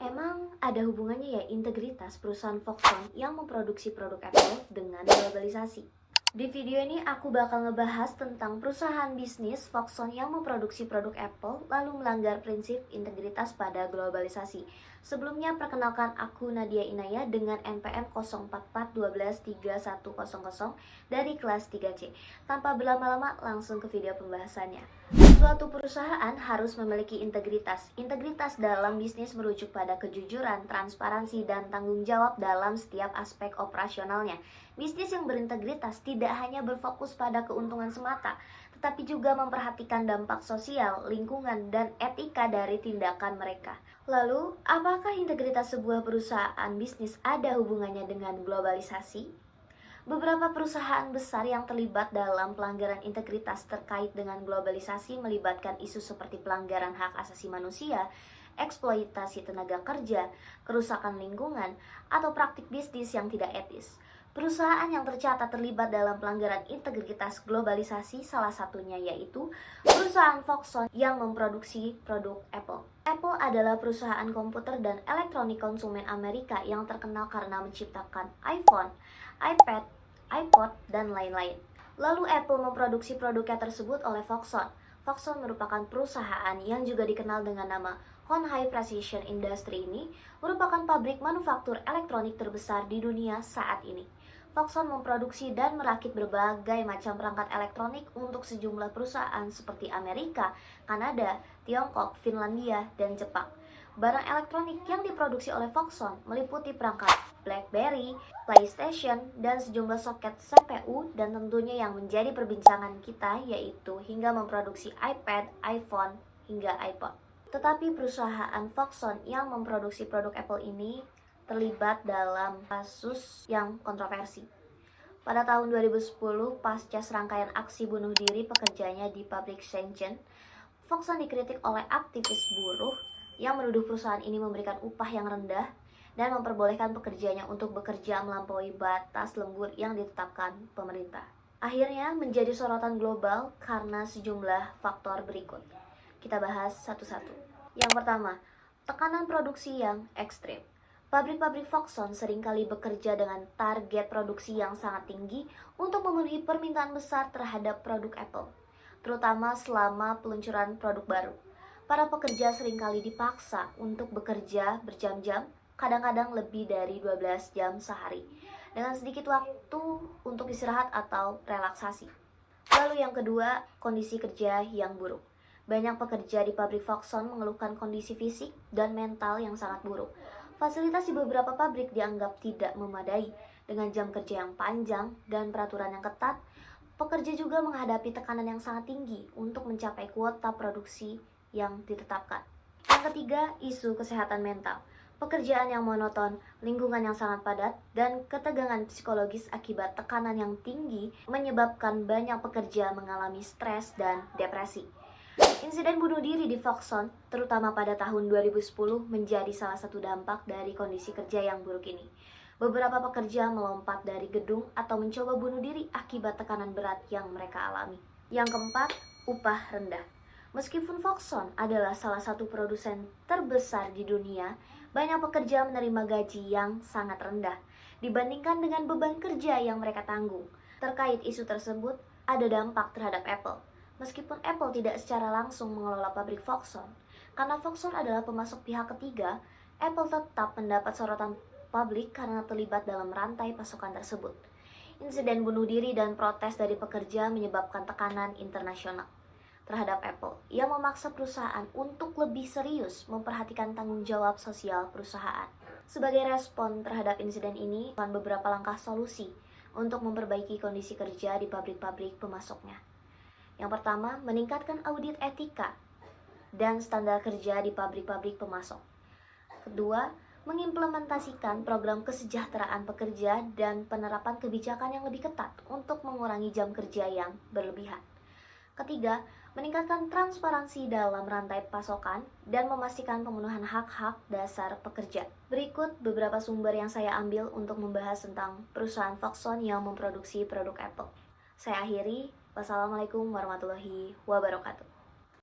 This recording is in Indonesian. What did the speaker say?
Emang ada hubungannya ya integritas perusahaan Foxconn yang memproduksi produk Apple dengan globalisasi? Di video ini aku bakal ngebahas tentang perusahaan bisnis Foxconn yang memproduksi produk Apple lalu melanggar prinsip integritas pada globalisasi. Sebelumnya perkenalkan aku Nadia Inaya dengan NPM 0441213100 dari kelas 3C. Tanpa berlama-lama langsung ke video pembahasannya. Suatu perusahaan harus memiliki integritas. Integritas dalam bisnis merujuk pada kejujuran, transparansi, dan tanggung jawab dalam setiap aspek operasionalnya. Bisnis yang berintegritas tidak hanya berfokus pada keuntungan semata, tetapi juga memperhatikan dampak sosial, lingkungan, dan etika dari tindakan mereka. Lalu, apakah integritas sebuah perusahaan bisnis ada hubungannya dengan globalisasi? Beberapa perusahaan besar yang terlibat dalam pelanggaran integritas terkait dengan globalisasi melibatkan isu seperti pelanggaran hak asasi manusia, eksploitasi tenaga kerja, kerusakan lingkungan, atau praktik bisnis yang tidak etis. Perusahaan yang tercatat terlibat dalam pelanggaran integritas globalisasi salah satunya yaitu perusahaan Foxconn yang memproduksi produk Apple. Apple adalah perusahaan komputer dan elektronik konsumen Amerika yang terkenal karena menciptakan iPhone, iPad, iPod, dan lain-lain. Lalu Apple memproduksi produknya tersebut oleh Foxconn. Foxconn merupakan perusahaan yang juga dikenal dengan nama Hon Hai Precision Industry. Ini merupakan pabrik manufaktur elektronik terbesar di dunia saat ini. Foxconn memproduksi dan merakit berbagai macam perangkat elektronik untuk sejumlah perusahaan seperti Amerika, Kanada, Tiongkok, Finlandia, dan Jepang. Barang elektronik yang diproduksi oleh Foxconn meliputi perangkat BlackBerry, PlayStation, dan sejumlah soket CPU, dan tentunya yang menjadi perbincangan kita yaitu hingga memproduksi iPad, iPhone, hingga iPod. Tetapi perusahaan Foxconn yang memproduksi produk Apple ini terlibat dalam kasus yang kontroversi. Pada tahun 2010, pasca serangkaian aksi bunuh diri pekerjanya di pabrik Shenzhen, Foxconn dikritik oleh aktivis buruh yang menuduh perusahaan ini memberikan upah yang rendah dan memperbolehkan pekerjanya untuk bekerja melampaui batas lembur yang ditetapkan pemerintah. Akhirnya menjadi sorotan global karena sejumlah faktor berikut. Kita bahas satu-satu. Yang pertama, tekanan produksi yang ekstrim. Pabrik-pabrik Foxconn seringkali bekerja dengan target produksi yang sangat tinggi untuk memenuhi permintaan besar terhadap produk Apple, terutama selama peluncuran produk baru. Para pekerja seringkali dipaksa untuk bekerja berjam-jam, kadang-kadang lebih dari 12 jam sehari, dengan sedikit waktu untuk istirahat atau relaksasi. Lalu yang kedua, kondisi kerja yang buruk. Banyak pekerja di pabrik Foxconn mengeluhkan kondisi fisik dan mental yang sangat buruk. Fasilitas di beberapa pabrik dianggap tidak memadai, dengan jam kerja yang panjang dan peraturan yang ketat. Pekerja juga menghadapi tekanan yang sangat tinggi untuk mencapai kuota produksi yang ditetapkan. Yang ketiga, isu kesehatan mental. Pekerjaan yang monoton, lingkungan yang sangat padat, dan ketegangan psikologis akibat tekanan yang tinggi menyebabkan banyak pekerja mengalami stres dan depresi. Insiden bunuh diri di Foxconn, terutama pada tahun 2010, menjadi salah satu dampak dari kondisi kerja yang buruk ini. Beberapa pekerja melompat dari gedung atau mencoba bunuh diri akibat tekanan berat yang mereka alami. Yang keempat, upah rendah. Meskipun Foxconn adalah salah satu produsen terbesar di dunia, banyak pekerja menerima gaji yang sangat rendah dibandingkan dengan beban kerja yang mereka tanggung. Terkait isu tersebut, ada dampak terhadap Apple. Meskipun Apple tidak secara langsung mengelola pabrik Foxconn, karena Foxconn adalah pemasok pihak ketiga, Apple tetap mendapat sorotan publik karena terlibat dalam rantai pasokan tersebut. Insiden bunuh diri dan protes dari pekerja menyebabkan tekanan internasional terhadap Apple. Ia memaksa perusahaan untuk lebih serius memperhatikan tanggung jawab sosial perusahaan. Sebagai respon terhadap insiden ini, ada beberapa langkah solusi untuk memperbaiki kondisi kerja di pabrik-pabrik pemasoknya. Yang pertama, meningkatkan audit etika dan standar kerja di pabrik-pabrik pemasok. Kedua, mengimplementasikan program kesejahteraan pekerja dan penerapan kebijakan yang lebih ketat untuk mengurangi jam kerja yang berlebihan. Ketiga, meningkatkan transparansi dalam rantai pasokan dan memastikan pemenuhan hak-hak dasar pekerja. Berikut beberapa sumber yang saya ambil untuk membahas tentang perusahaan Foxconn yang memproduksi produk Apple. Saya akhiri. Wassalamualaikum warahmatullahi wabarakatuh.